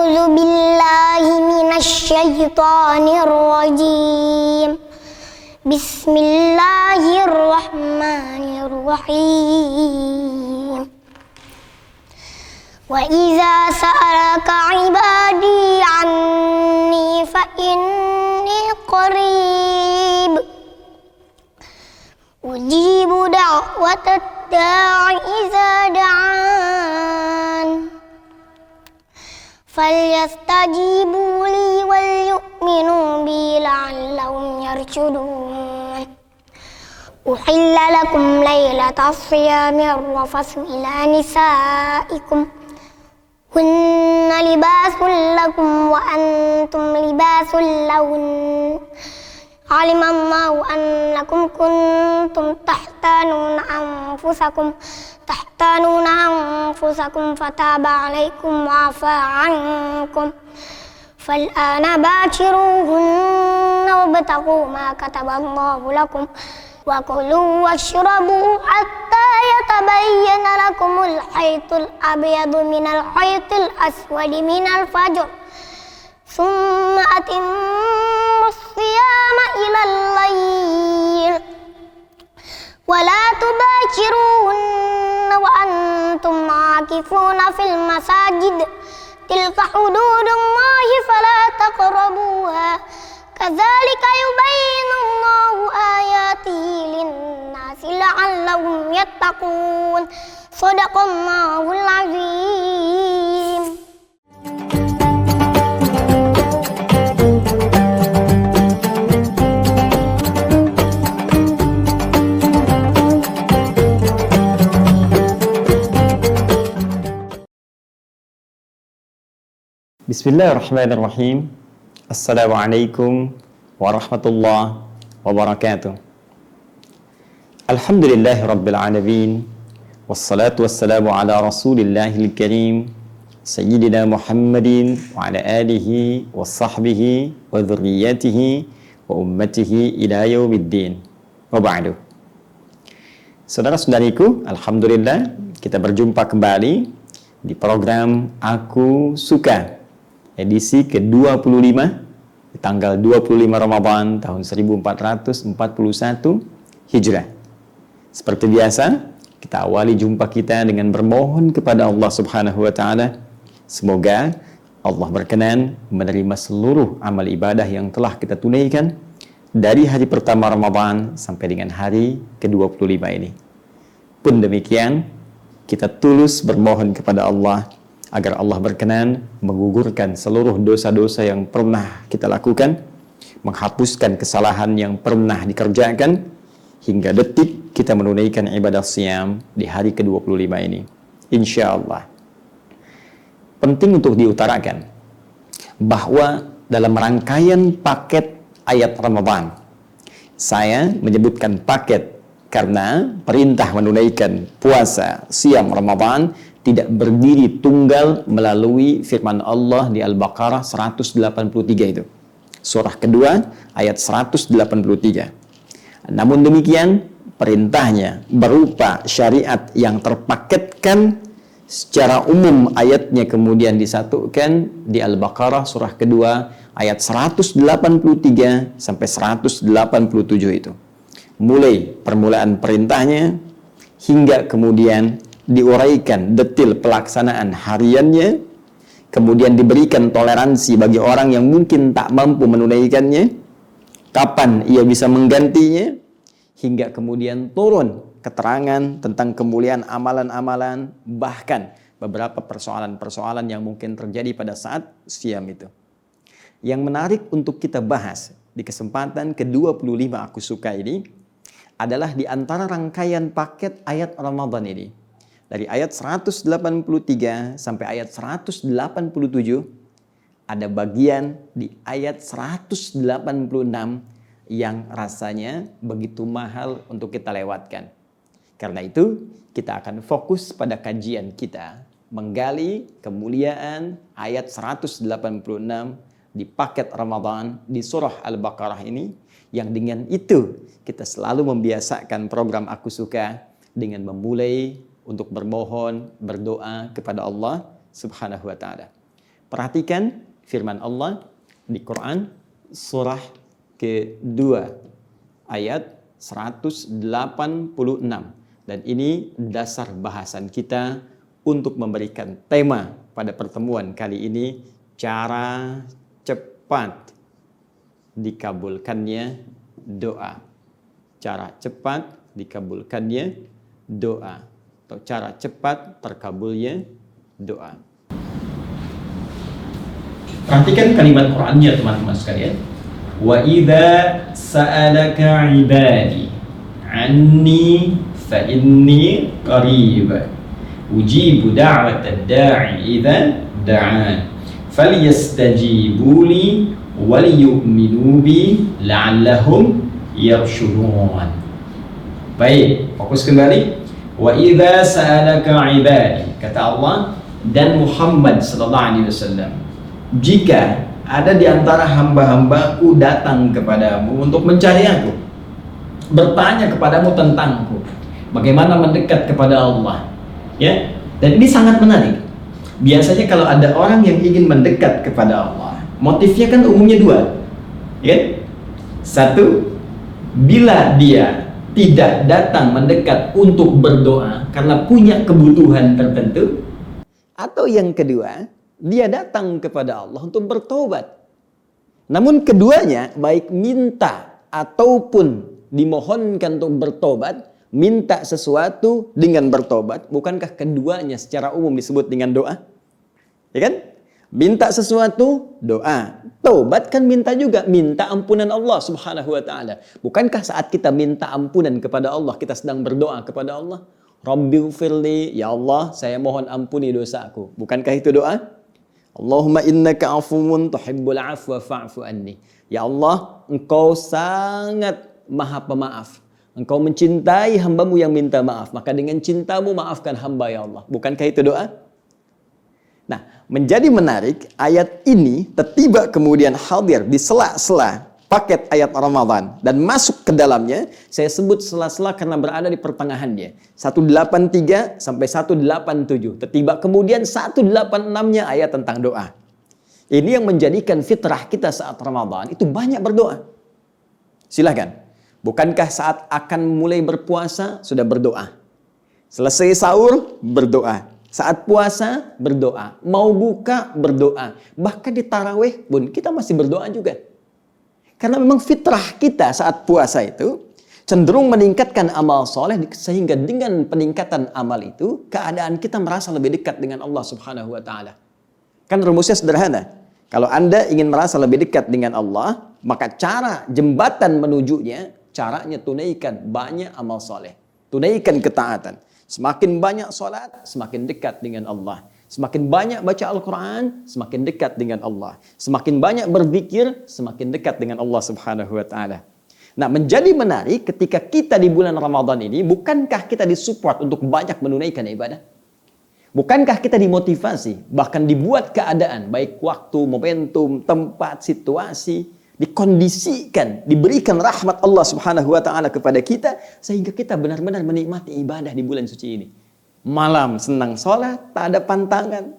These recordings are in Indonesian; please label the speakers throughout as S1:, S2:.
S1: A'udzu billahi minasyaitonir rajim. Bismillahirrahmanirrahim. Wa idza sa'alaka 'ibadi 'anni fa inni qarib ujibu da'watad da'i idza da'an falyastajibu li wal yu'minu bi la'allahum yarshudun. Uhilla lakum laylatas siyami rafasu ila nisaikum hunna libasul lakum wa antum libasul lahun. Alimallahu annakum kuntum tahtanuna anfusakum fataba alaikum wa afa ankum fal'ana bashiruhunna wabtaghu ma kataballahu lakum wa kulu washrabu hatta yatabayyana lakumul khaytul abyadu minal khaytil aswadi minal fajr thumma atimmus siyama ilal layl wa la tubashiruhunna wa antum aakifuna fil masajid tilka hududullahi fala taqrabuha kadzalika yubayyinullahu ayatihi lin-nasi la'allahum yattaqun. Shadaqallahul azim.
S2: Bismillahirrahmanirrahim. Assalamualaikum warahmatullahi wabarakatuh. Alhamdulillahirabbil alamin. Wassalatu wassalamu ala Rasulillahil karim Sayyidina Muhammadin wa ala alihi wa sahbihi wa dhurriyyatihi wa ummatihi ila yaumiddin. Wa ba'du. Saudara-saudariku, alhamdulillah kita berjumpa kembali di program Aku Suka edisi ke-25 di tanggal 25 Ramadan tahun 1441 Hijrah. Seperti biasa, kita awali jumpa kita dengan bermohon kepada Allah Subhanahu wa taala. Semoga Allah berkenan menerima seluruh amal ibadah yang telah kita tunaikan dari hari pertama Ramadan sampai dengan hari ke-25 ini. Pun demikian, kita tulus bermohon kepada Allah agar Allah berkenan menggugurkan seluruh dosa-dosa yang pernah kita lakukan, menghapuskan kesalahan yang pernah dikerjakan, hingga detik kita menunaikan ibadah siyam di hari ke-25 ini. Insya Allah. Penting untuk diutarakan bahwa dalam rangkaian paket ayat Ramadan, saya menyebutkan paket karena perintah menunaikan puasa siyam Ramadan tidak berdiri tunggal melalui firman Allah di Al-Baqarah 183 itu. Surah kedua ayat 183. Namun demikian, perintahnya berupa syariat yang terpaketkan secara umum, ayatnya kemudian disatukan di Al-Baqarah surah kedua ayat 183 sampai 187 itu. Mulai permulaan perintahnya hingga kemudian diuraikan detil pelaksanaan hariannya, kemudian diberikan toleransi bagi orang yang mungkin tak mampu menunaikannya, kapan ia bisa menggantinya, hingga kemudian turun keterangan tentang kemuliaan amalan-amalan, bahkan beberapa persoalan-persoalan yang mungkin terjadi pada saat siam itu. Yang menarik untuk kita bahas di kesempatan ke-25 Aku Suka ini adalah di antara rangkaian paket ayat Ramadan ini. Dari ayat 183 sampai ayat 187 ada bagian di ayat 186 yang rasanya begitu mahal untuk kita lewatkan. Karena itu kita akan fokus pada kajian kita menggali kemuliaan ayat 186 di paket Ramadan di surah Al-Baqarah ini, yang dengan itu kita selalu membiasakan program Aku Suka dengan memulai untuk bermohon, berdoa kepada Allah Subhanahu wa taala. Perhatikan firman Allah di Quran surah kedua ayat 186. Dan ini dasar bahasan kita untuk memberikan tema pada pertemuan kali ini, cara cepat dikabulkannya doa. Cara cepat dikabulkannya doa, atau cara cepat terkabulnya doa. Perhatikan kalimat Qur'annya teman-teman sekalian. Wa idza sa'alaka 'ibadi 'anni fa inni qarib ujibu da'watad da'i idza da'an falyastajibu li wal yu'minu bi la'allahum yarshudun. Baik, fokus kembali. Wa idza sa'alaka 'ibadi, kata Allah dan Muhammad sallallahu alaihi wasallam, jika ada di antara hamba-hambaku datang kepadamu untuk mencari aku, bertanya kepadamu tentangku, bagaimana mendekat kepada Allah, ya. Dan ini sangat menarik. Biasanya kalau ada orang yang ingin mendekat kepada Allah, motifnya kan umumnya dua, ya. Satu, bila dia tidak datang mendekat untuk berdoa karena punya kebutuhan tertentu, atau yang kedua, dia datang kepada Allah untuk bertobat. Namun keduanya, baik minta ataupun dimohonkan untuk bertobat, minta sesuatu dengan bertobat, bukankah keduanya secara umum disebut dengan doa? Ya kan? Minta sesuatu, doa. Tobat kan minta juga, minta ampunan Allah subhanahu wa ta'ala. Bukankah saat kita minta ampunan kepada Allah, kita sedang berdoa kepada Allah? Rabbighfirli, ya Allah, saya mohon ampuni dosaku. Bukankah itu doa? Allahumma innaka afuwun tuhibbul afwa fa'fu anni. Ya Allah, Engkau sangat maha pemaaf. Engkau mencintai hambamu yang minta maaf. Maka dengan cintamu maafkan hamba ya Allah. Bukankah itu doa? Nah, menjadi menarik, ayat ini tiba kemudian hadir di sela-sela paket ayat Ramadan dan masuk ke dalamnya. Saya sebut sela-sela karena berada di pertengahannya. 183 sampai 187. Tiba kemudian 186-nya ayat tentang doa. Ini yang menjadikan fitrah kita saat Ramadan itu banyak berdoa. Silahkan. Bukankah saat akan mulai berpuasa sudah berdoa? Selesai sahur berdoa. Saat puasa berdoa. Mau buka berdoa. Bahkan di tarawih pun kita masih berdoa juga. Karena memang fitrah kita saat puasa itu cenderung meningkatkan amal soleh, sehingga dengan peningkatan amal itu keadaan kita merasa lebih dekat dengan Allah subhanahu wa ta'ala. Kan rumusnya sederhana. Kalau Anda ingin merasa lebih dekat dengan Allah, maka cara jembatan menujunya, caranya tunaikan banyak amal soleh. Tunaikan ketaatan. Semakin banyak sholat, semakin dekat dengan Allah. Semakin banyak baca Al-Quran, semakin dekat dengan Allah. Semakin banyak berzikir, semakin dekat dengan Allah subhanahu wa ta'ala. Nah, menjadi menarik ketika kita di bulan Ramadan ini, bukankah kita disupport untuk banyak menunaikan ibadah? Bukankah kita dimotivasi, bahkan dibuat keadaan, baik waktu, momentum, tempat, situasi, dikondisikan, diberikan rahmat Allah subhanahu wa ta'ala kepada kita, sehingga kita benar-benar menikmati ibadah di bulan suci ini. Malam senang sholat, tak ada pantangan.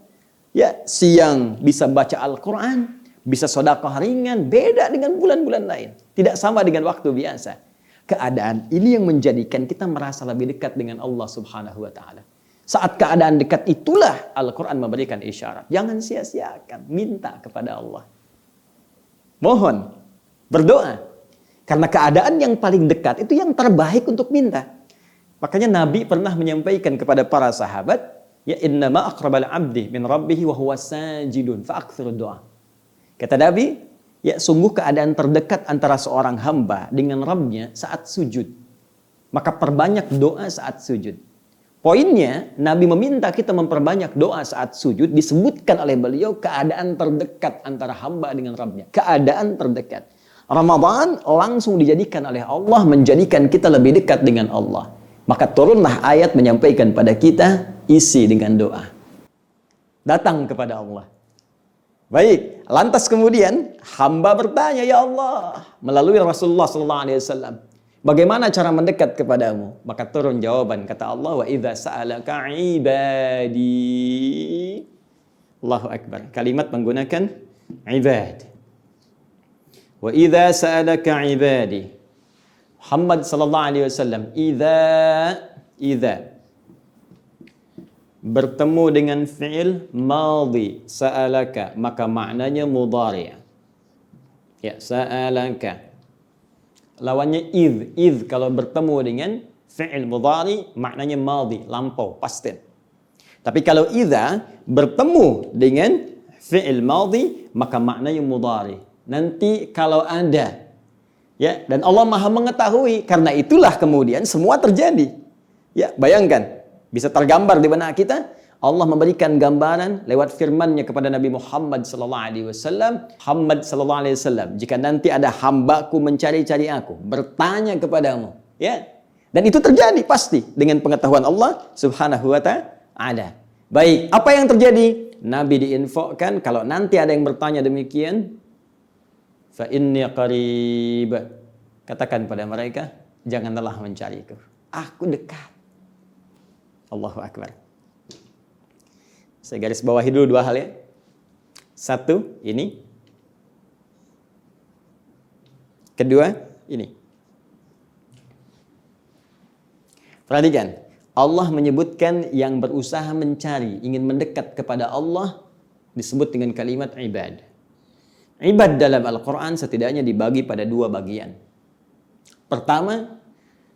S2: Ya, siang bisa baca Al-Quran, bisa sedekah ringan, beda dengan bulan-bulan lain. Tidak sama dengan waktu biasa. Keadaan ini yang menjadikan kita merasa lebih dekat dengan Allah subhanahu wa ta'ala. Saat keadaan dekat itulah Al-Quran memberikan isyarat. Jangan sia-siakan, minta kepada Allah. Mohon, berdoa. Karena keadaan yang paling dekat itu yang terbaik untuk minta. Makanya Nabi pernah menyampaikan kepada para sahabat, ya innama aqrabal abdi min rabbihi wa huwa sajidun fa aktsirud doa. Kata Nabi, ya sungguh keadaan terdekat antara seorang hamba dengan Rabbnya saat sujud. Maka perbanyak doa saat sujud. Poinnya, Nabi meminta kita memperbanyak doa saat sujud, disebutkan oleh beliau keadaan terdekat antara hamba dengan Rabbnya. Keadaan terdekat. Ramadan langsung dijadikan oleh Allah menjadikan kita lebih dekat dengan Allah. Maka turunlah ayat menyampaikan pada kita isi dengan doa. Datang kepada Allah. Baik, lantas kemudian hamba bertanya, ya Allah, melalui Rasulullah SAW. Bagaimana cara mendekat kepadamu? Maka turun jawaban, kata Allah, wa idza sa'alaka ibadi. Allahu Akbar. Kalimat menggunakan ibad. Wa idza sa'alaka ibadi. Muhammad sallallahu alaihi wasallam, idza bertemu dengan fi'il madhi sa'alaka, maka maknanya mudhari'. Ya, sa'alaka. Lawannya idh kalau bertemu dengan fi'il mudhari maknanya madhi, lampau, past tense. Tapi kalau idza bertemu dengan fi'il madhi maka maknanya mudhari. Nanti kalau ada, ya, dan Allah Maha mengetahui, karena itulah kemudian semua terjadi. Ya, bayangkan, bisa tergambar di benak kita, Allah memberikan gambaran lewat firman-Nya kepada Nabi Muhammad sallallahu alaihi wasallam, Muhammad sallallahu alaihi wasallam, jika nanti ada hambaku mencari-cari aku, bertanya kepadamu, ya. Dan itu terjadi pasti dengan pengetahuan Allah Subhanahu wa ta'ala. Baik, apa yang terjadi? Nabi diinfokan kalau nanti ada yang bertanya demikian, fa inni qarib. Katakan pada mereka, janganlah mencariku. Aku dekat. Allahu Akbar. Saya garis bawahi dulu dua hal ya. Satu, ini. Kedua, ini. Perhatikan, Allah menyebutkan yang berusaha mencari, ingin mendekat kepada Allah disebut dengan kalimat ibad. Ibad dalam Al-Quran setidaknya dibagi pada dua bagian. Pertama,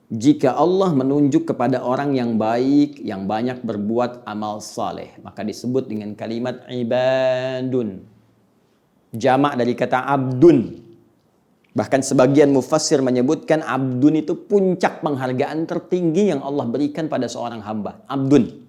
S2: jika Allah menunjuk kepada orang yang baik, yang banyak berbuat amal saleh, maka disebut dengan kalimat ibadun. Jamak dari kata abdun. Bahkan sebagian mufassir menyebutkan abdun itu puncak penghargaan tertinggi yang Allah berikan pada seorang hamba. Abdun.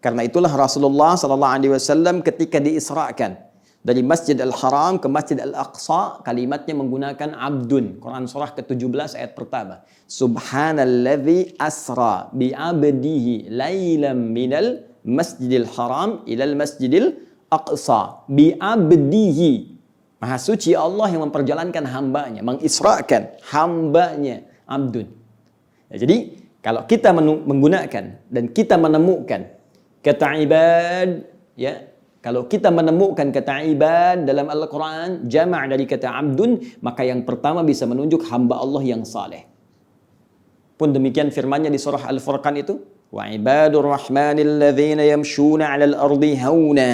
S2: Karena itulah Rasulullah SAW ketika diisrakan dari Masjid Al-Haram ke Masjid Al-Aqsa, kalimatnya menggunakan abdun. Quran surah ke-17 ayat pertama. Subhanalladzi asra bi'abdihi laylam minal masjidil haram ilal masjidil aqsa. Bi'abdihi. Maha suci Allah yang memperjalankan hambanya, mengisrakan hambanya, abdun. Ya, jadi kalau kita menggunakan dan kita menemukan kata ibad, ya, kalau kita menemukan kata ibad dalam Al-Quran, jama' dari kata abdun, maka yang pertama bisa menunjuk hamba Allah yang saleh. Pun demikian firman-Nya di surah Al-Furqan itu, wa ibadur rahmanil ladzina yamshuna 'alal ardi hauna.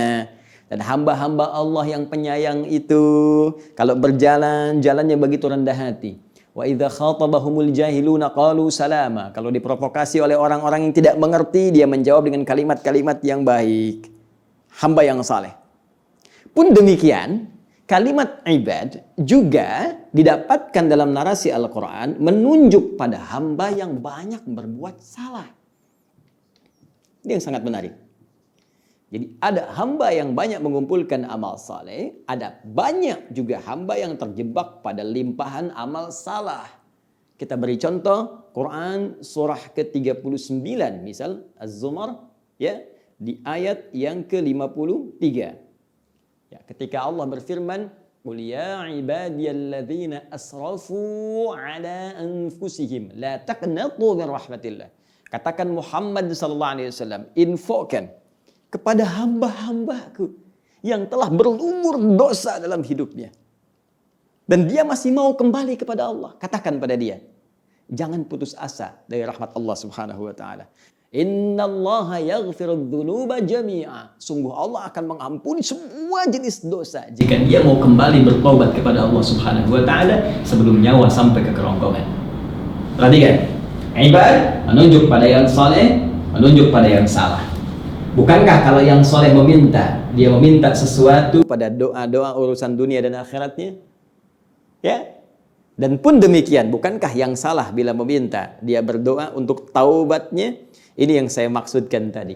S2: Dan hamba-hamba Allah yang penyayang itu, kalau berjalan, jalannya begitu rendah hati. Wa idza khatabahumul jahiluna qalu salama. Kalau diprovokasi oleh orang-orang yang tidak mengerti, dia menjawab dengan kalimat-kalimat yang baik. Hamba yang saleh. Pun demikian, kalimat ibad juga didapatkan dalam narasi Al-Quran menunjuk pada hamba yang banyak berbuat salah. Ini yang sangat menarik. Jadi ada hamba yang banyak mengumpulkan amal saleh, ada banyak juga hamba yang terjebak pada limpahan amal salah. Kita beri contoh Quran surah ke-39 misal Az-Zumar, ya, di ayat yang ke-53. Ya, ketika Allah berfirman, "Qul ya ibadiyalladzina asrafu ala anfusihim la taqnatu min rahmatillah." Katakan Muhammad sallallahu alaihi wasallam, infokan kepada hamba-hambaku yang telah berlumur dosa dalam hidupnya. Dan dia masih mau kembali kepada Allah. Katakan pada dia, jangan putus asa dari rahmat Allah Subhanahu wa taala. Innallaha yaghfirudz dzunuba jami'a. Sungguh Allah akan mengampuni semua jenis dosa jika dia mau kembali bertobat kepada Allah Subhanahu wa taala sebelum nyawa sampai ke kerongkongan. Perhatikan, ibad menunjuk pada yang saleh, menunjuk pada yang salah. Bukankah kalau yang soleh meminta, dia meminta sesuatu pada doa-doa urusan dunia dan akhiratnya? Ya. Dan pun demikian, bukankah yang salah bila meminta, dia berdoa untuk taubatnya? Ini yang saya maksudkan tadi.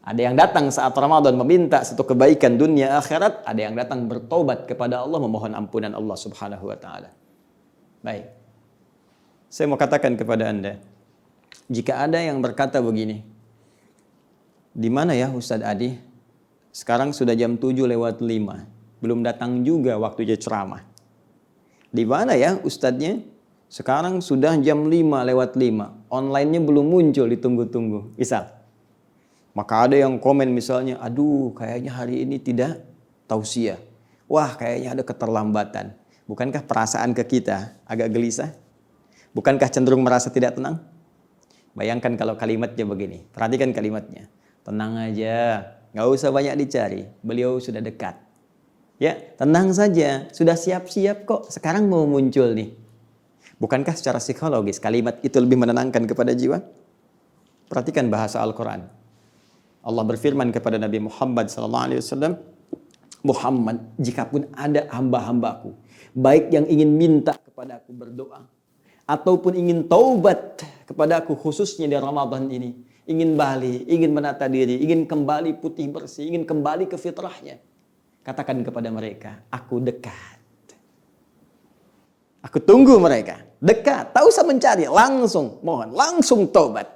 S2: Ada yang datang saat Ramadan meminta satu kebaikan dunia akhirat, ada yang datang bertobat kepada Allah memohon ampunan Allah Subhanahu wa taala. Baik. Saya mau katakan kepada Anda, jika ada yang berkata begini, di mana ya Ustadz Adi? Sekarang sudah jam 7:05. Belum datang juga waktunya ceramah. Di mana ya Ustadznya? Sekarang sudah jam 5:05. Online-nya belum muncul, ditunggu-tunggu. Misal. Maka ada yang komen misalnya, aduh kayaknya hari ini tidak tausiah. Wah kayaknya ada keterlambatan. Bukankah perasaan ke kita agak gelisah? Bukankah cenderung merasa tidak tenang? Bayangkan kalau kalimatnya begini. Perhatikan kalimatnya. Tenang aja, nggak usah banyak dicari. Beliau sudah dekat. Ya, tenang saja. Sudah siap-siap kok. Sekarang mau muncul nih. Bukankah secara psikologis kalimat itu lebih menenangkan kepada jiwa? Perhatikan bahasa Al-Quran. Allah berfirman kepada Nabi Muhammad SAW, Muhammad, jikapun ada hamba-hambaku, baik yang ingin minta kepada aku berdoa, ataupun ingin taubat kepada aku khususnya di Ramadan ini, ingin balik, ingin menata diri, ingin kembali putih bersih, ingin kembali ke fitrahnya, katakan kepada mereka, aku dekat. Aku tunggu mereka, dekat, tak usah mencari, langsung, mohon, langsung taubat.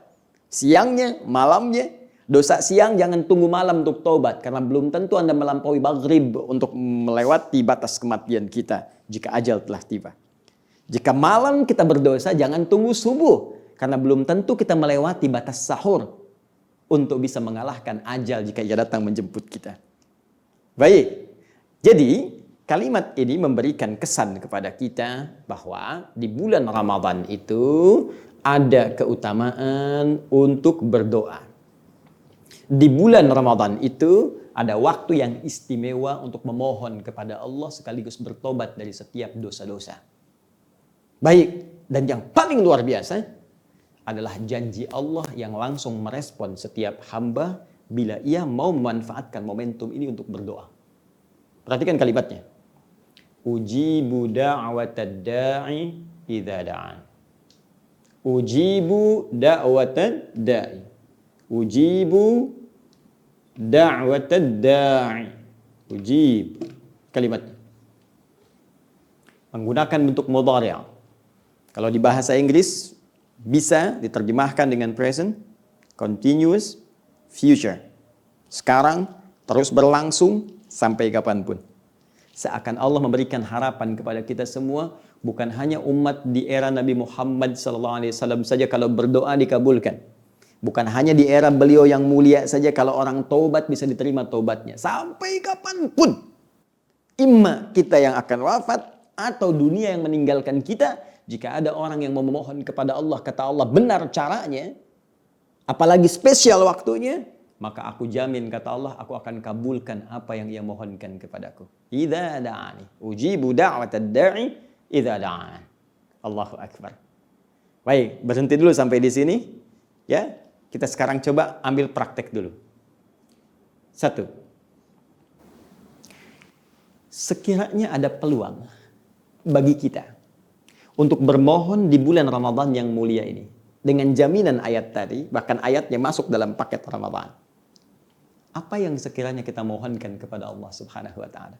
S2: Siangnya, malamnya, dosa siang jangan tunggu malam untuk taubat, karena belum tentu Anda melampaui maghrib untuk melewati batas kematian kita jika ajal telah tiba. Jika malam kita berdosa, jangan tunggu subuh, karena belum tentu kita melewati batas sahur untuk bisa mengalahkan ajal jika ia datang menjemput kita. Baik, jadi kalimat ini memberikan kesan kepada kita bahwa di bulan Ramadan itu ada keutamaan untuk berdoa. Di bulan Ramadan itu ada waktu yang istimewa untuk memohon kepada Allah sekaligus bertobat dari setiap dosa-dosa. Baik, dan yang paling luar biasa adalah janji Allah yang langsung merespon setiap hamba bila ia mau memanfaatkan momentum ini untuk berdoa. Perhatikan kalimatnya. Ujibu da'watad da'i idza da'an. Ujibu da'watad da'i. Ujibu da'watad da'i. Ujib. Kalimatnya. Menggunakan bentuk mudhari'. Kalau di bahasa Inggris bisa diterjemahkan dengan present, continuous, future. Sekarang, terus berlangsung sampai kapanpun. Seakan Allah memberikan harapan kepada kita semua, bukan hanya umat di era Nabi Muhammad SAW saja kalau berdoa dikabulkan. Bukan hanya di era beliau yang mulia saja kalau orang taubat bisa diterima taubatnya. Sampai kapanpun. Imma kita yang akan wafat atau dunia yang meninggalkan kita. Jika ada orang yang memohon kepada Allah, kata Allah benar caranya, apalagi spesial waktunya, maka aku jamin, kata Allah, aku akan kabulkan apa yang ia mohonkan kepadaku. Idza da'ani, ujibu da'watad da'i idza da'an. Allahu Akbar. Baik, berhenti dulu sampai di sini. Ya, kita sekarang coba ambil praktek dulu. 1. Sekiranya ada peluang bagi kita untuk bermohon di bulan Ramadan yang mulia ini, dengan jaminan ayat tadi, bahkan ayatnya masuk dalam paket Ramadan. Apa yang sekiranya kita mohonkan kepada Allah Subhanahu wa Ta'ala?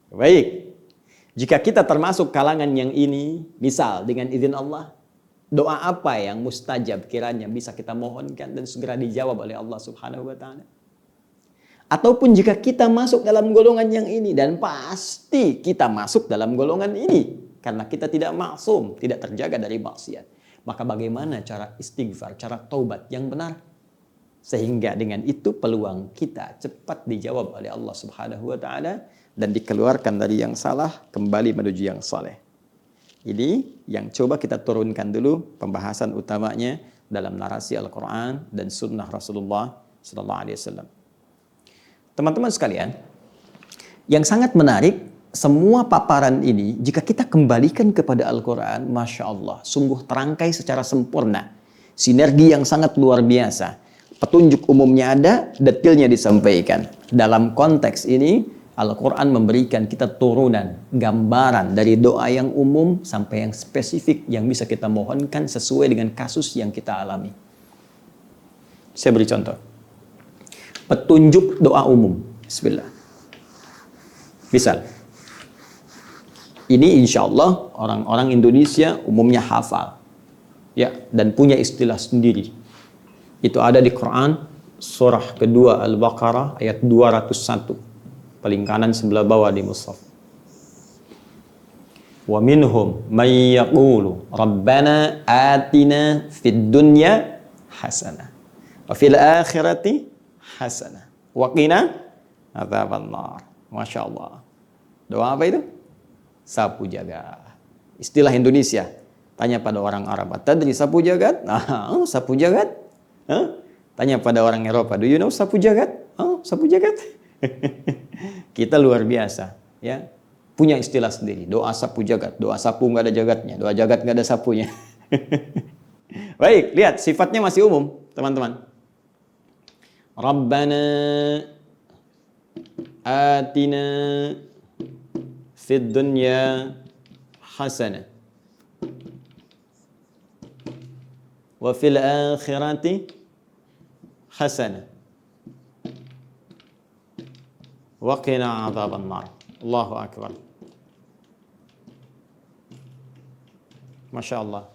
S2: Baik, jika kita termasuk kalangan yang ini, misal dengan izin Allah, doa apa yang mustajab kiranya bisa kita mohonkan dan segera dijawab oleh Allah Subhanahu wa Ta'ala? Ataupun jika kita masuk dalam golongan yang ini, dan pasti kita masuk dalam golongan ini, karena kita tidak maksum, tidak terjaga dari maksiat. Maka bagaimana cara istighfar, cara taubat yang benar? Sehingga dengan itu peluang kita cepat dijawab oleh Allah Subhanahu wa Ta'ala dan dikeluarkan dari yang salah kembali menuju yang saleh. Ini yang coba kita turunkan dulu pembahasan utamanya dalam narasi Al-Quran dan sunnah Rasulullah SAW. Teman-teman sekalian, yang sangat menarik, semua paparan ini jika kita kembalikan kepada Al-Quran, Masya Allah, sungguh terangkai secara sempurna. Sinergi yang sangat luar biasa. Petunjuk umumnya ada, detailnya disampaikan. Dalam konteks ini, Al-Quran memberikan kita turunan, gambaran dari doa yang umum sampai yang spesifik yang bisa kita mohonkan sesuai dengan kasus yang kita alami. Saya beri contoh. Petunjuk doa umum. Bismillah. Misal, ini insya Allah orang-orang Indonesia umumnya hafal. Ya, dan punya istilah sendiri. Itu ada di Quran, surah kedua Al-Baqarah ayat 201. Paling kanan sebelah bawah di mushaf. Wa minhum may yaqulu rabbana atina fid dunya hasanah Wa fil akhirati hasanah. Wa qina adzabannar. Masya Allah. Doa apa itu? Sapu jagat. Istilah Indonesia. Tanya pada orang Arab, tadri sapu jagat? Sapu jagat? Tanya pada orang Eropa, do you know sapu jagat? Sapu jagat? Kita luar biasa, ya. Punya istilah sendiri, doa sapu jagat. Doa sapu nggak ada jagatnya, doa jagat nggak ada sapunya. Baik, lihat sifatnya masih umum, teman-teman. Rabbana atina fid dunya hasanah wa fil akhirati hasanah wa qina adzabannar. Allahu akbar. Masya Allah.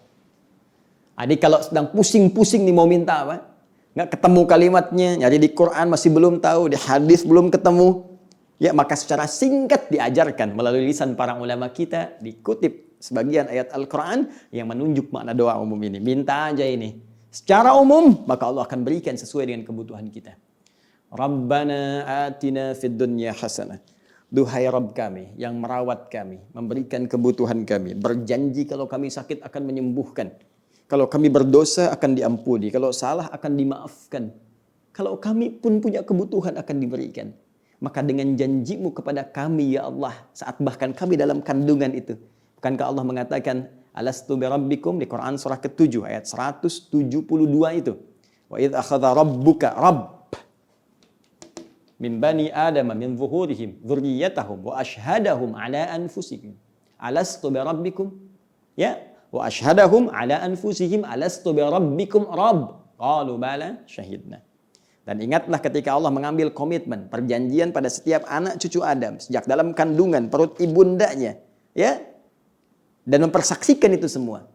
S2: Adik kalau sedang pusing-pusing nih mau minta apa, nggak ketemu kalimatnya, nyari di Quran masih belum tahu, di hadis belum ketemu, ya maka secara singkat diajarkan melalui lisan para ulama kita, dikutip sebagian ayat Al-Quran yang menunjuk makna doa umum ini. Minta aja ini secara umum, maka Allah akan berikan sesuai dengan kebutuhan kita. Rabbana atina fid dunya hasanah. Duhai Rabb kami yang merawat kami, memberikan kebutuhan kami, berjanji kalau kami sakit akan menyembuhkan, kalau kami berdosa akan diampuni, kalau salah akan dimaafkan, kalau kami pun punya kebutuhan akan diberikan. Maka dengan janjimu kepada kami ya Allah, saat bahkan kami dalam kandungan itu, bukankah Allah mengatakan alastu bi rabbikum di Quran surah ke-7 ayat 172 itu, wa idz akhadha rabbuka rabb min bani adama min zuhurihim dzurriyyatahum wa ashhadahum ala anfusihim alastu bi rabbikum, ya, wa ashhadahum ala anfusihim alastu bi rabbikum rabb qalu bala syahidna. Dan ingatlah ketika Allah mengambil komitmen perjanjian pada setiap anak cucu Adam sejak dalam kandungan perut ibundanya, ya, dan mempersaksikan itu semua.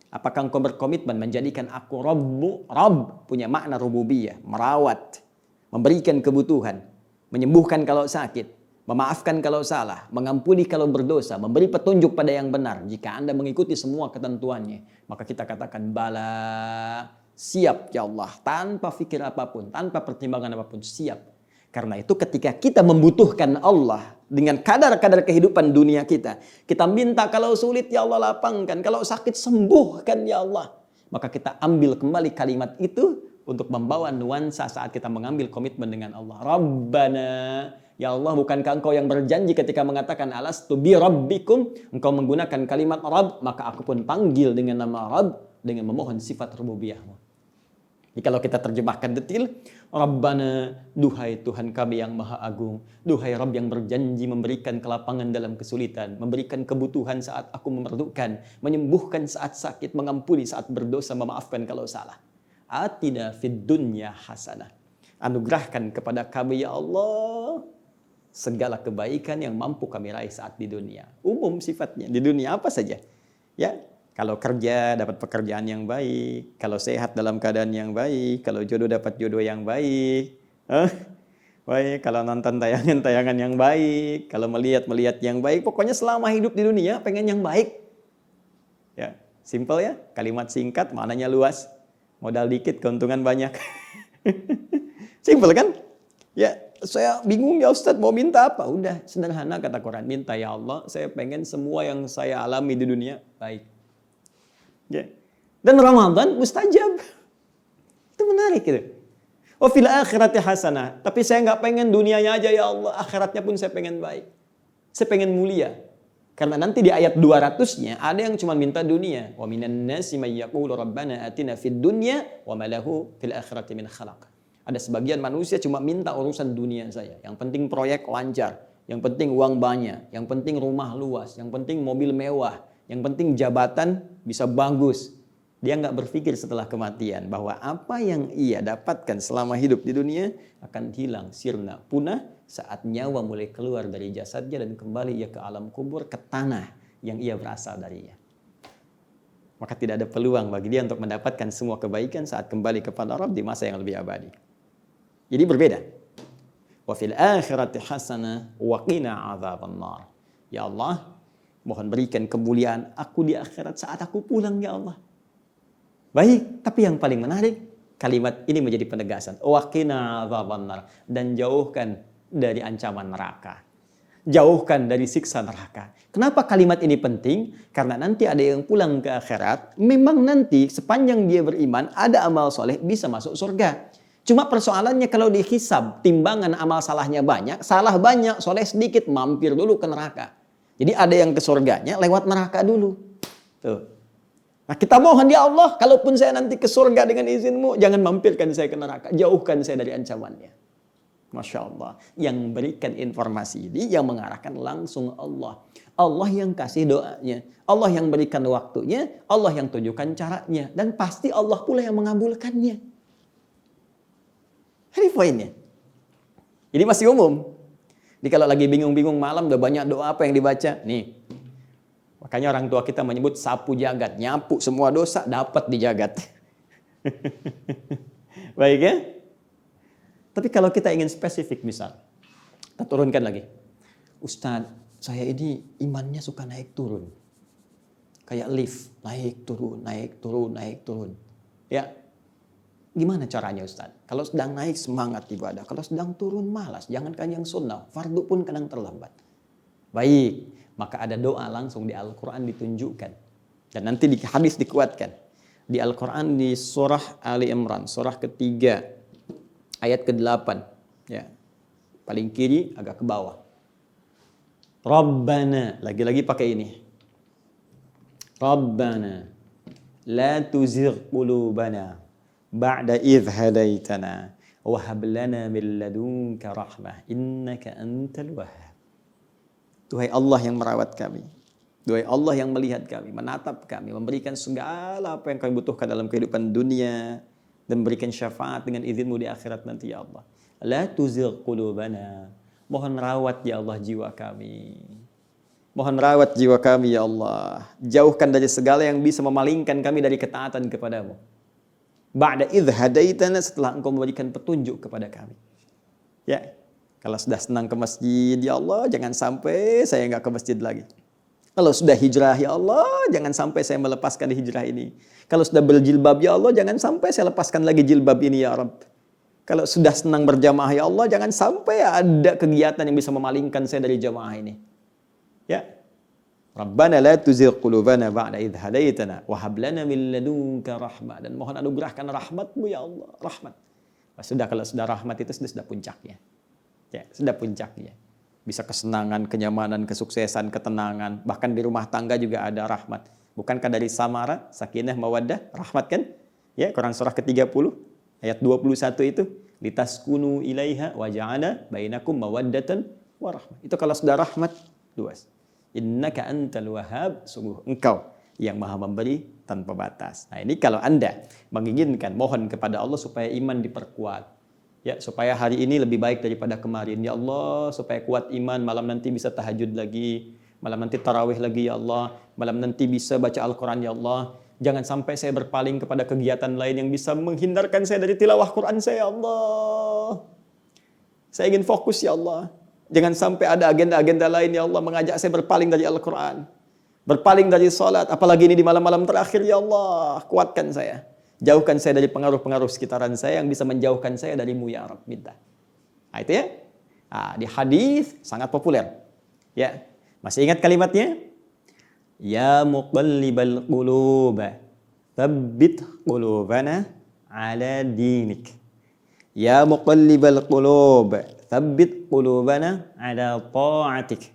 S2: Apakah engkau berkomitmen menjadikan aku Rabbu? Rabb punya makna rububiyah, merawat, memberikan kebutuhan, menyembuhkan kalau sakit, memaafkan kalau salah, mengampuni kalau berdosa, memberi petunjuk pada yang benar. Jika Anda mengikuti semua ketentuannya, maka kita katakan bala, siap ya Allah, tanpa fikir apapun, tanpa pertimbangan apapun, siap. Karena itu ketika kita membutuhkan Allah dengan kadar-kadar kehidupan dunia kita minta kalau sulit ya Allah lapangkan, kalau sakit sembuhkan ya Allah. Maka kita ambil kembali kalimat itu untuk membawa nuansa saat kita mengambil komitmen dengan Allah. Rabbana, ya Allah, bukankah engkau yang berjanji ketika mengatakan alastu bi rabbikum, engkau menggunakan kalimat Rabb, maka aku pun panggil dengan nama Rabb dengan memohon sifat rububiyahmu. Jadi kalau kita terjemahkan detil, Rabbana, duhai Tuhan kami yang maha agung, duhai Rabb yang berjanji memberikan kelapangan dalam kesulitan, memberikan kebutuhan saat aku memerlukan, menyembuhkan saat sakit, mengampuni saat berdosa, memaafkan kalau salah. Atina fid dunya hasanah. Anugerahkan kepada kami ya Allah segala kebaikan yang mampu kami raih saat di dunia. Umum sifatnya, di dunia apa saja. Ya, kalau kerja dapat pekerjaan yang baik, kalau sehat dalam keadaan yang baik, kalau jodoh dapat jodoh yang baik. Baik, kalau nonton tayangan-tayangan yang baik, kalau melihat yang baik, pokoknya selama hidup di dunia pengen yang baik. Ya, simple ya, kalimat singkat, maknanya luas. Modal dikit, keuntungan banyak. Simple kan? Ya, saya bingung ya Ustadz mau minta apa? Udah, sederhana kata Quran. Minta ya Allah, saya pengen semua yang saya alami di dunia baik. Ya. Dan Ramadan mustajab. Itu menarik gitu. Wa fil akhirati hasanah. Tapi saya nggak pengen dunianya aja ya Allah. Akhiratnya pun saya pengen baik. Saya pengen mulia. Karena nanti di ayat 200-nya ada yang cuma minta dunia. Wa minan nasi may yaqulu rabbana atina fid dunya wa ma lahu fil akhirati min khalaq. Ada sebagian manusia cuma minta urusan dunia saya. Yang penting proyek lancar, yang penting uang banyak, yang penting rumah luas, yang penting mobil mewah, yang penting jabatan bisa bagus. Dia nggak berpikir setelah kematian bahwa apa yang ia dapatkan selama hidup di dunia akan hilang, sirna, punah saat nyawa mulai keluar dari jasadnya dan kembali ia ke alam kubur, ke tanah yang ia berasal darinya. Maka tidak ada peluang bagi dia untuk mendapatkan semua kebaikan saat kembali kepada Rabb di masa yang lebih abadi. Jadi berbeda. Wa fil akhirati hasanah wa qina adzabannar. Ya Allah, mohon berikan kemuliaan aku di akhirat saat aku pulang ya Allah. Baik, tapi yang paling menarik, kalimat ini menjadi penegasan. Waqina adzabannar, dan jauhkan dari ancaman neraka. Jauhkan dari siksa neraka. Kenapa kalimat ini penting? Karena nanti ada yang pulang ke akhirat, memang nanti sepanjang dia beriman, ada amal soleh, bisa masuk surga. Cuma persoalannya kalau dihisab, timbangan amal salahnya banyak, salah banyak, soleh sedikit, mampir dulu ke neraka. Jadi ada yang ke surganya lewat neraka dulu. Tuh. Nah kita mohon, ya Allah, kalaupun saya nanti ke surga dengan izinmu, jangan mampirkan saya ke neraka, jauhkan saya dari ancamannya. Masya Allah, yang berikan informasi ini, yang mengarahkan langsung Allah. Allah yang kasih doanya, Allah yang berikan waktunya, Allah yang tunjukkan caranya, dan pasti Allah pula yang mengabulkannya. Ini poinnya. Ini masih umum. Jadi kalau lagi bingung-bingung malam, udah banyak doa apa yang dibaca? Nih, makanya orang tua kita menyebut sapu jagat, nyapu semua dosa, dapat di jagat. Baik ya? Tapi kalau kita ingin spesifik, misal, kita turunkan lagi. Ustadz, saya ini imannya suka naik turun. Kayak lift, naik turun, naik turun, naik turun. Ya, gimana caranya Ustadz? Kalau sedang naik semangat ibadah, kalau sedang turun malas, jangankan yang sunnah, fardu pun kadang terlambat. Baik, maka ada doa langsung di Al-Quran ditunjukkan. Dan nanti di hadis dikuatkan. Di Al-Quran di surah Ali Imran, surah ketiga, ayat ke-8, ya. Paling kiri agak ke bawah. Rabbana, lagi-lagi pakai ini. Rabbana la tuzigh qulubana ba'da idh hadaitana wa hab lana min ladunka rahmah innaka antal wahhab. Duhai Allah yang merawat kami. Duhai Allah yang melihat kami, menatap kami, memberikan segala apa yang kami butuhkan dalam kehidupan dunia, dan berikan syafaat dengan izinmu di akhirat nanti ya Allah. La tuzigh qulubana. Mohon rawat ya Allah jiwa kami. Mohon rawat jiwa kami ya Allah. Jauhkan dari segala yang bisa memalingkan kami dari ketaatan kepadamu. Ba'da idh hadaitana, setelah engkau memberikan petunjuk kepada kami. Ya, kalau sudah senang ke masjid ya Allah, jangan sampai saya enggak ke masjid lagi. Kalau sudah hijrah ya Allah, jangan sampai saya melepaskan hijrah ini. Kalau sudah berjilbab ya Allah, jangan sampai saya lepaskan lagi jilbab ini ya Rabb. Kalau sudah senang berjamaah ya Allah, jangan sampai ada kegiatan yang bisa memalingkan saya dari jamaah ini. Ya. Rabbana la tuzigh qulubana ba'da idh hadaitana wa hab lana min ladunka rahmah, dan mohon anugerahkan rahmat-Mu ya Allah, rahmat. Sudah, kalau sudah rahmat itu sudah puncaknya. Ya, sudah puncaknya. Bisa kesenangan, kenyamanan, kesuksesan, ketenangan. Bahkan di rumah tangga juga ada rahmat. Bukankah dari samara, sakinah, mawaddah, rahmat kan? Ya, Quran surah ke-30, ayat 21 itu. Litaskunu ilaiha wa ja'ala bainakum mawaddatan wa rahmat. Itu kalau sudah rahmat, luas. Innaka antal wahhab, sungguh engkau yang maha memberi tanpa batas. Nah ini kalau Anda menginginkan, mohon kepada Allah supaya iman diperkuat. Ya, supaya hari ini lebih baik daripada kemarin. Ya Allah, supaya kuat iman, malam nanti bisa tahajud lagi, malam nanti tarawih lagi ya Allah, malam nanti bisa baca Al-Quran ya Allah. Jangan sampai saya berpaling kepada kegiatan lain yang bisa menghindarkan saya dari tilawah Quran saya ya Allah. Saya ingin fokus ya Allah. Jangan sampai ada agenda-agenda lain ya Allah mengajak saya berpaling dari Al-Quran, berpaling dari salat, apalagi ini di malam-malam terakhir ya Allah. Kuatkan saya. Jauhkan saya dari pengaruh-pengaruh sekitaran saya yang bisa menjauhkan saya darimu ya Rabb, minta. Nah, itu ya. Nah, di hadis sangat populer. Ya. Masih ingat kalimatnya? Ya muqallibal qulub, tsabbit qulubana ala dinik. Ya muqallibal qulub, tsabbit qulubana ala ta'atik.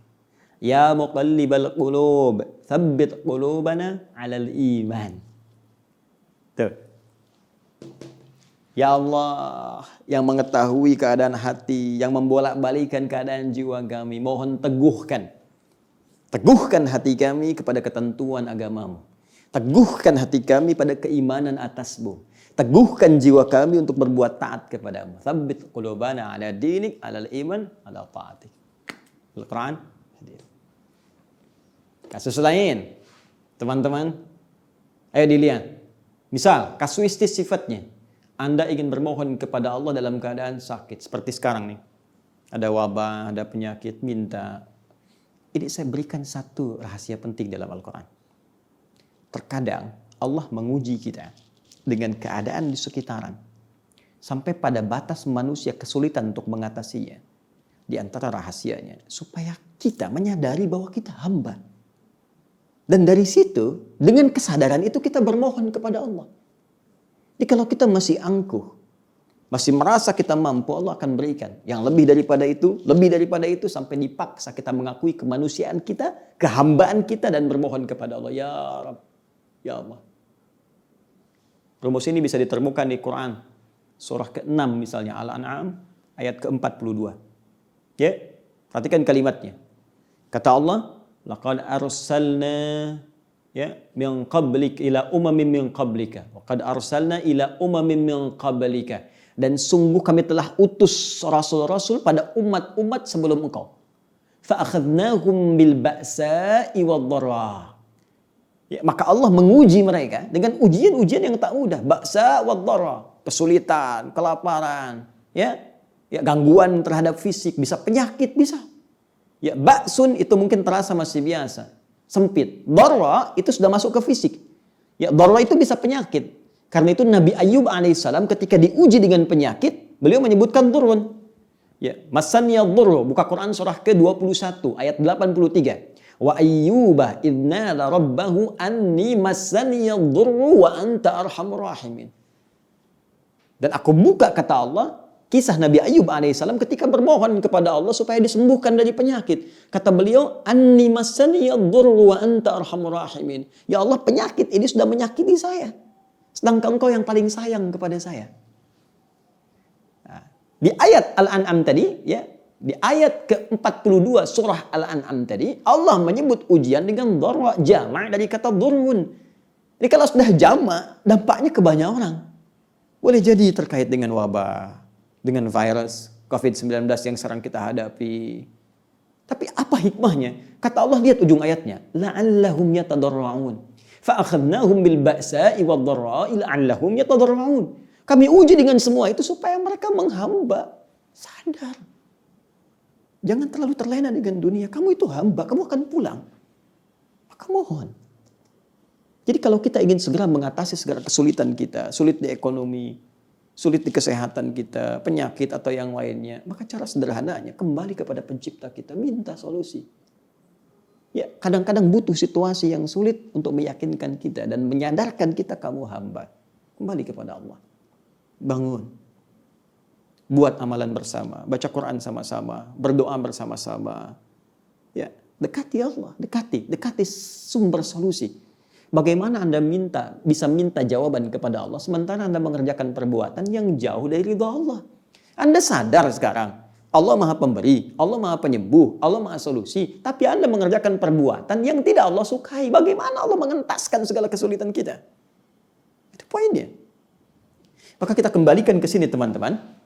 S2: Ya muqallibal qulub, tsabbit qulubana ala al-iman. Tuh. Ya Allah, yang mengetahui keadaan hati, yang membolak-balikan keadaan jiwa kami, mohon teguhkan hati kami kepada ketentuan agamamu. Teguhkan hati kami pada keimanan atasmu. Teguhkan jiwa kami untuk berbuat taat kepadamu. Tsabbit qulubana ala dinik, ala iman, ala ta'atik. Al-Quran hadir. Kasus lain, teman-teman, ayo dilihat. Misal, kasuistis sifatnya. Anda ingin bermohon kepada Allah dalam keadaan sakit. Seperti sekarang nih. Ada wabah, ada penyakit, minta. Ini saya berikan satu rahasia penting dalam Al-Quran. Terkadang Allah menguji kita dengan keadaan di sekitaran. sampai pada batas manusia kesulitan untuk mengatasinya. Di antara rahasianya, supaya kita menyadari bahwa kita hamba. Dan dari situ, dengan kesadaran itu kita bermohon kepada Allah. Jadi kalau kita masih angkuh, masih merasa kita mampu, Allah akan berikan. Yang lebih daripada itu, sampai dipaksa kita mengakui kemanusiaan kita, kehambaan kita, dan bermohon kepada Allah. Ya Rabb, ya Allah. Rumus ini bisa ditemukan di Quran. Surah ke-6 misalnya, Al-An'am, ayat ke-42. Ya, perhatikan kalimatnya. Kata Allah, laqad arsalna min qablik ila umamin min qablika. Laqad arsalna ila umamin min qablika. Dan sungguh kami telah utus rasul-rasul pada umat-umat sebelum engkau. Fa akhadnahum bil ba'sa'i wad-dharra. Ya, maka Allah menguji mereka dengan ujian-ujian yang tak mudah. Ba'sa wad-dharra, kesulitan, kelaparan, ya gangguan terhadap fisik, bisa penyakit, bisa. Ya, ba'sun itu mungkin terasa masih biasa, sempit. Dharra itu sudah masuk ke fisik. Ya, dharra itu bisa penyakit. Karena itu Nabi Ayyub alaihissalam ketika diuji dengan penyakit, beliau menyebutkan durun. Ya, masaniya dhurru, buka Quran surah ke-21 ayat 83. Wa ayyuba idnada rabbahu anni masaniya dhurru wa anta arhamur rahimin. Dan aku buka, kata Allah, kisah Nabi Ayyub alaihissalam ketika bermohon kepada Allah supaya disembuhkan dari penyakit. Kata beliau, anni masaniya dhurru wa anta arhamur rahimin. Ya Allah, penyakit ini sudah menyakiti saya. Sedangkan engkau yang paling sayang kepada saya. Nah, di ayat Al-An'am tadi, ya, di ayat ke-42 surah Al-An'am tadi, Allah menyebut ujian dengan dharra, jama' dari kata dhurrun. Jadi kalau sudah jama', dampaknya ke banyak orang. Boleh jadi terkait dengan wabah, dengan virus COVID-19 yang sekarang kita hadapi. Tapi apa hikmahnya? Kata Allah, lihat ujung ayatnya. La'allahum yatadarra'un. Fa'akhadnahum bil ba'sa'i wad-dharra'i la'allahum yatadarra'un. Kami uji dengan semua itu supaya mereka menghamba. Sadar. Jangan terlalu terlena dengan dunia. Kamu itu hamba, kamu akan pulang. Maka mohon. Jadi kalau kita ingin segera mengatasi segala kesulitan kita, sulit di ekonomi, sulit di kesehatan kita, penyakit atau yang lainnya, maka cara sederhananya kembali kepada pencipta kita, minta solusi. Ya, kadang-kadang butuh situasi yang sulit untuk meyakinkan kita dan menyadarkan kita kamu hamba. Kembali kepada Allah. Bangun. Buat amalan bersama, baca Quran sama-sama, berdoa bersama-sama. Ya, dekati Allah, dekati sumber solusi. Bagaimana Anda bisa minta jawaban kepada Allah sementara Anda mengerjakan perbuatan yang jauh dari ridha Allah. Anda sadar sekarang, Allah Maha Pemberi, Allah Maha Penyembuh, Allah Maha Solusi, tapi Anda mengerjakan perbuatan yang tidak Allah sukai. Bagaimana Allah mengentaskan segala kesulitan kita? Itu poinnya. Maka kita kembalikan ke sini teman-teman.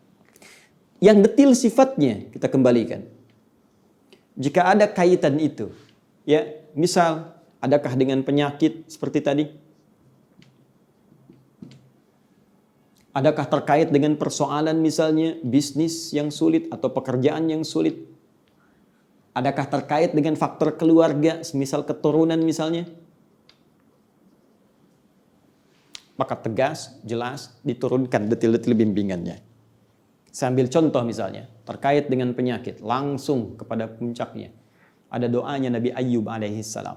S2: Yang detil sifatnya kita kembalikan. Jika ada kaitan itu, ya, misal adakah dengan penyakit seperti tadi? Adakah terkait dengan persoalan misalnya bisnis yang sulit atau pekerjaan yang sulit? Adakah terkait dengan faktor keluarga, misal keturunan misalnya? Maka tegas, jelas, diturunkan detil-detil bimbingannya. Saya ambil contoh misalnya, terkait dengan penyakit, langsung kepada puncaknya. Ada doanya Nabi Ayyub alaihissalam.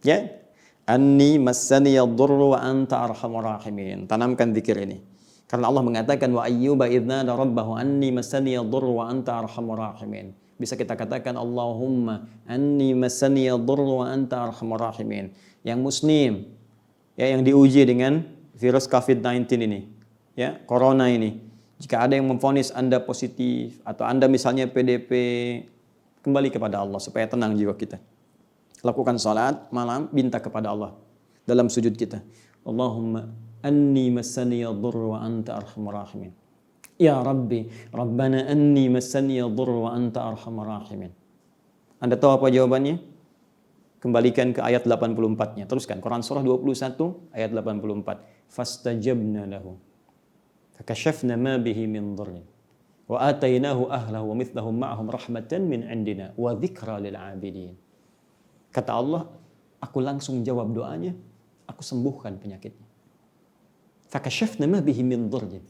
S2: Ya, anni massaniya dhurru wa anta arhamur rahimin. Tanamkan zikir ini. Karena Allah mengatakan wa ayyuba idznada rabbahu anni massaniya dhurru wa anta arhamur rahimin. Bisa kita katakan Allahumma anni massaniya dhurru wa anta arhamur rahimin. Yang muslim, ya, yang diuji dengan virus COVID-19 ini, ya, corona ini. Jika ada yang memvonis Anda positif atau Anda misalnya PDP, kembali kepada Allah supaya tenang jiwa kita. Lakukan salat malam, minta kepada Allah dalam sujud kita. Allahumma anni massaniya dhurru wa anta arhamur rahimin. Ya Rabbi, Rabbana anni massaniya dhurru wa anta arhamur rahimin. Anda tahu apa jawabannya? Kembalikan ke ayat 84-nya. Teruskan Quran surah 21 ayat 84. Fastajabna lahu. Fakashafna ma bihi min dhurrin. Wa atainahu ahlahu wa mithlahum ma'ahum rahmatan min indina wa dzikra lil 'abidin. Kata Allah, aku langsung jawab doanya, aku sembuhkan penyakitnya. Fakashafna ma bihi min dhurrin.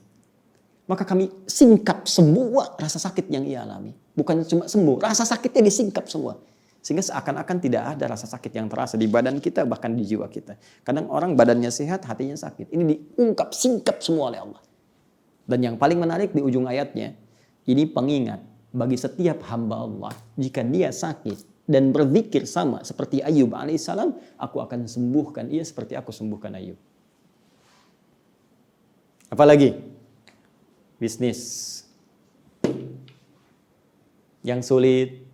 S2: maka kami singkap semua rasa sakit yang ia alami. Bukan cuma sembuh, rasa sakitnya disingkap semua. Sehingga seakan-akan tidak ada rasa sakit yang terasa di badan kita, bahkan di jiwa kita. Kadang orang badannya sehat, hatinya sakit. Ini diungkap, singkap semua oleh Allah. Dan yang paling menarik di ujung ayatnya, ini pengingat bagi setiap hamba Allah. Jika dia sakit dan berzikir sama seperti Ayub alaihissalam, aku akan sembuhkan ia seperti aku sembuhkan Ayub. Apalagi? Bisnis yang sulit,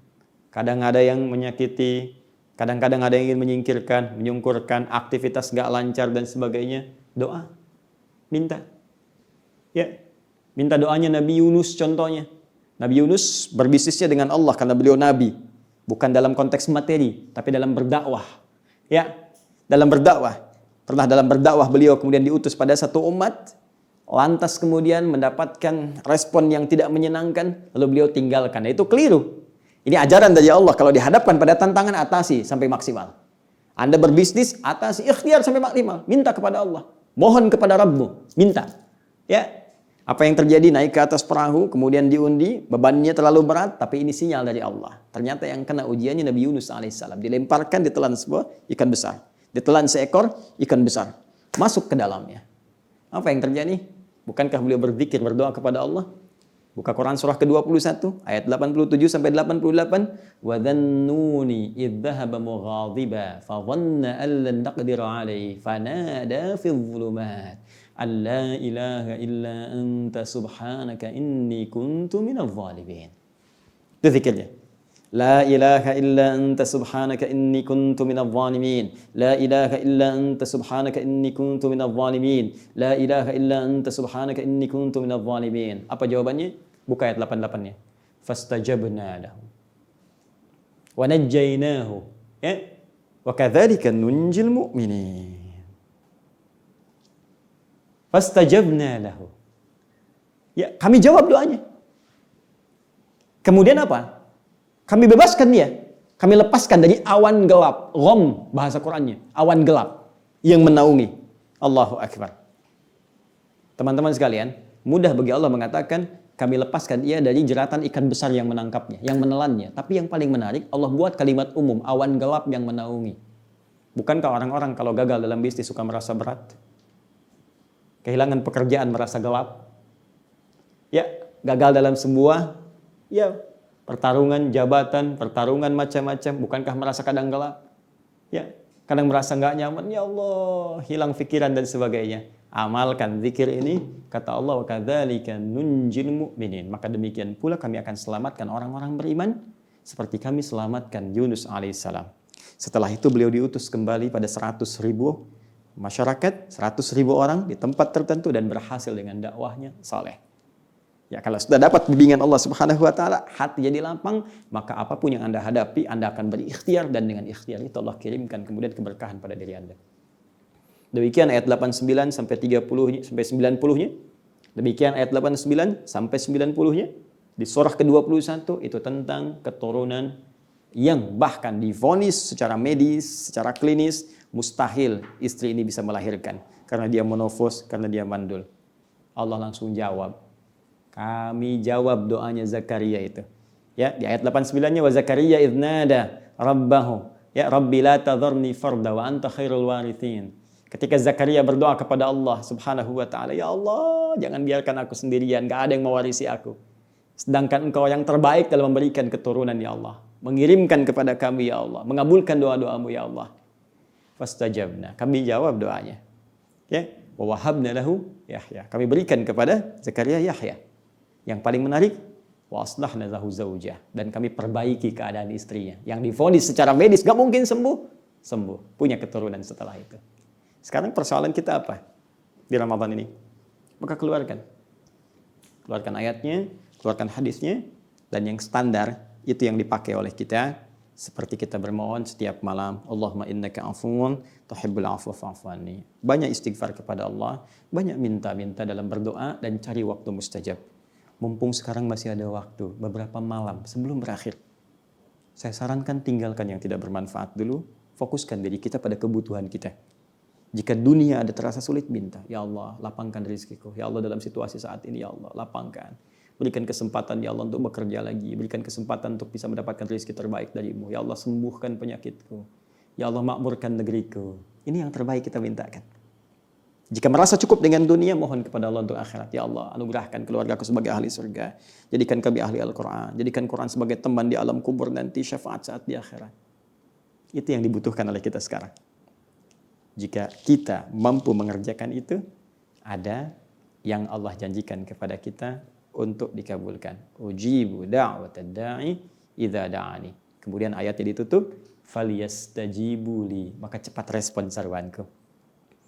S2: kadang ada yang menyakiti, kadang-kadang ada yang ingin menyingkirkan, menyungkurkan, aktivitas gak lancar dan sebagainya. Doa, minta. Ya, minta doanya Nabi Yunus contohnya. Nabi Yunus berbisnisnya dengan Allah karena beliau Nabi. Bukan dalam konteks materi, tapi dalam berdakwah. Ya, dalam berdakwah. Pernah dalam berdakwah beliau kemudian diutus pada satu umat, lantas kemudian mendapatkan respon yang tidak menyenangkan, lalu beliau tinggalkan. Nah, itu keliru. Ini ajaran dari Allah, kalau dihadapkan pada tantangan, atasi sampai maksimal. Anda berbisnis, atasi, ikhtiar sampai maksimal. Minta kepada Allah. Mohon kepada Rabbmu. Minta. Ya, apa yang terjadi, naik ke atas perahu, kemudian diundi, bebannya terlalu berat, tapi ini sinyal dari Allah. Ternyata yang kena ujiannya Nabi Yunus alaihissalam. Dilemparkan, ditelan sebuah ikan besar. Ditelan seekor ikan besar. Masuk ke dalamnya. Apa yang terjadi? Bukankah beliau berzikir, berdoa kepada Allah? Buka Quran surah ke-21 ayat 87 sampai 88. Wa dhannuni idh dhahaba mughadiba fa dhanna an lan naqdir alayhi fanada fi dhulumat an la ilaha illa anta subhanaka inni kuntu minadh dhalimin. Itu zikirnya. La ilaha illa anta subhanaka inni kuntu minadh dhalimin. La ilaha illa anta subhanaka inni kuntu minadh dhalimin. La ilaha illa anta subhanaka inni kuntu minadh dhalimin. Apa jawabannya? Buka ayat 88-nya. Fastajabna lahu wa najjaynahu. Ya. Wa kadzalika nunjil mu'minin. Fastajabna lahu. Ya, kami jawab doanya. Kemudian apa? Kami bebaskan dia. Kami lepaskan dari awan gelap. Gham bahasa Qur'annya. Awan gelap yang menaungi. Allahu Akbar. Teman-teman sekalian, mudah bagi Allah mengatakan, kami lepaskan ia dari jeratan ikan besar yang menangkapnya, yang menelannya. Tapi yang paling menarik, Allah buat kalimat umum, awan gelap yang menaungi. Bukankah orang-orang kalau gagal dalam bisnis suka merasa berat? Kehilangan pekerjaan merasa gelap? Ya, gagal dalam sebuah, ya, pertarungan jabatan, pertarungan macam-macam, bukankah merasa kadang gelap? Ya, kadang merasa nggak nyaman, ya Allah, hilang pikiran dan sebagainya. Amalkan zikir ini, kata Allah, wa kadzalika nunjil mu'minin. Maka demikian pula kami akan selamatkan orang-orang beriman seperti kami selamatkan Yunus alaihissalam. Setelah itu beliau diutus kembali pada 100.000 masyarakat, 100.000 orang di tempat tertentu dan berhasil dengan dakwahnya saleh. Ya, kalau sudah dapat bimbingan Allah Subhanahu wa taala, hati jadi lapang, maka apapun yang Anda hadapi, Anda akan berikhtiar dan dengan ikhtiar itu Allah kirimkan kemudian keberkahan pada diri Anda. Demikian ayat 89 sampai 30-nya sampai 90-nya. Demikian ayat 89 sampai 90-nya. Di surah ke-21 itu tentang keturunan yang bahkan divonis secara medis, secara klinis mustahil istri ini bisa melahirkan karena dia monofos, karena dia mandul. Allah langsung jawab. Kami jawab doanya Zakaria itu. Ya, di ayat 89-nya wa Zakaria idznada rabbahu, ya Rabbi la tadharni farda wa anta khairul warithin. Ketika Zakaria berdoa kepada Allah Subhanahu wa taala, ya Allah, jangan biarkan aku sendirian, enggak ada yang mewarisi aku. Sedangkan Engkau yang terbaik dalam memberikan keturunan, ya Allah. Mengirimkan kepada kami, ya Allah, mengabulkan doa-doamu, ya Allah. Fastajabna, kami jawab doanya. Ya, wa wahabna lahu Yahya. Kami berikan kepada Zakaria Yahya. Yang paling menarik, wa aslahna lahu zaujah, dan kami perbaiki keadaan istrinya yang divonis secara medis gak mungkin sembuh, punya keturunan setelah itu. Sekarang persoalan kita apa di Ramadan ini? Maka keluarkan ayatnya, keluarkan hadisnya, dan yang standar itu yang dipakai oleh kita, seperti kita bermohon setiap malam, Allahumma innaka afuwun tuhibbul afwa fa'fu anni. Banyak istighfar kepada Allah, banyak minta-minta dalam berdoa, dan cari waktu mustajab. Mumpung sekarang masih ada waktu, beberapa malam sebelum berakhir, saya sarankan tinggalkan yang tidak bermanfaat dulu, fokuskan diri kita pada kebutuhan kita. Jika dunia ada terasa sulit, minta, ya Allah, lapangkan rezekiku. Ya Allah, dalam situasi saat ini, ya Allah, lapangkan. Berikan kesempatan, ya Allah, untuk bekerja lagi. Berikan kesempatan untuk bisa mendapatkan rezeki terbaik darimu. Ya Allah, sembuhkan penyakitku. Ya Allah, makmurkan negeriku. Ini yang terbaik kita mintakan. Jika merasa cukup dengan dunia, mohon kepada Allah untuk akhirat. Ya Allah, anugerahkan keluargaku sebagai ahli surga. Jadikan kami ahli Al-Quran. Jadikan Quran sebagai teman di alam kubur nanti, syafaat saat di akhirat. Itu yang dibutuhkan oleh kita sekarang. Jika kita mampu mengerjakan itu, ada yang Allah janjikan kepada kita untuk dikabulkan. Ujibu da'watad da'i idza da'ani. Kemudian ayatnya ditutup, falyastajibu li, maka cepat respon seruanku.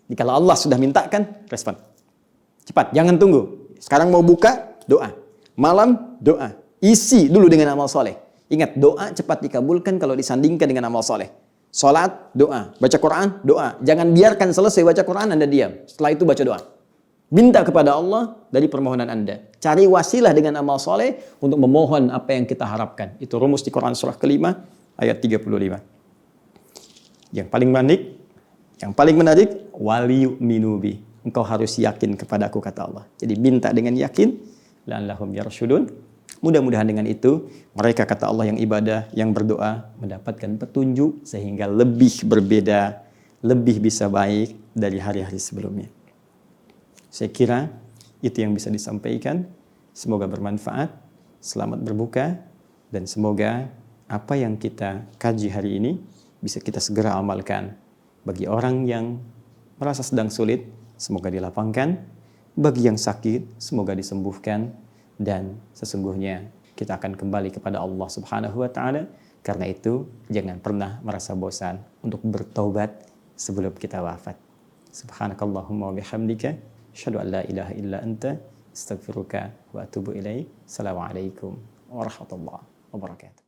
S2: Jika Allah sudah mintakan, respon. Cepat, jangan tunggu. Sekarang mau buka, doa. Malam, doa. Isi dulu dengan amal soleh. Ingat, doa cepat dikabulkan kalau disandingkan dengan amal soleh. Salat, doa. Baca Quran, doa. Jangan biarkan selesai baca Quran, Anda diam. Setelah itu baca doa. Minta kepada Allah dari permohonan Anda. Cari wasilah dengan amal soleh untuk memohon apa yang kita harapkan. Itu rumus di Quran surah kelima, ayat 35. Yang paling menarik, waliyu minubi. Engkau harus yakin kepadaku, kata Allah. Jadi minta dengan yakin, la'allahum yarsyudun. Mudah-mudahan dengan itu, mereka, kata Allah, yang ibadah, yang berdoa, mendapatkan petunjuk sehingga lebih berbeda, lebih bisa baik dari hari-hari sebelumnya. Saya kira itu yang bisa disampaikan. Semoga bermanfaat, selamat berbuka, dan semoga apa yang kita kaji hari ini bisa kita segera amalkan. Bagi orang yang merasa sedang sulit, semoga dilapangkan. Bagi yang sakit, semoga disembuhkan. Dan sesungguhnya kita akan kembali kepada Allah Subhanahu wa Ta'ala. Karena itu, jangan pernah merasa bosan untuk bertaubat sebelum kita wafat. Subhanakallahumma wa bihamdika, asyhadu an la ilaha illa anta, astaghfiruka wa atubu ilaik. Assalamualaikum warahmatullahi wabarakatuh.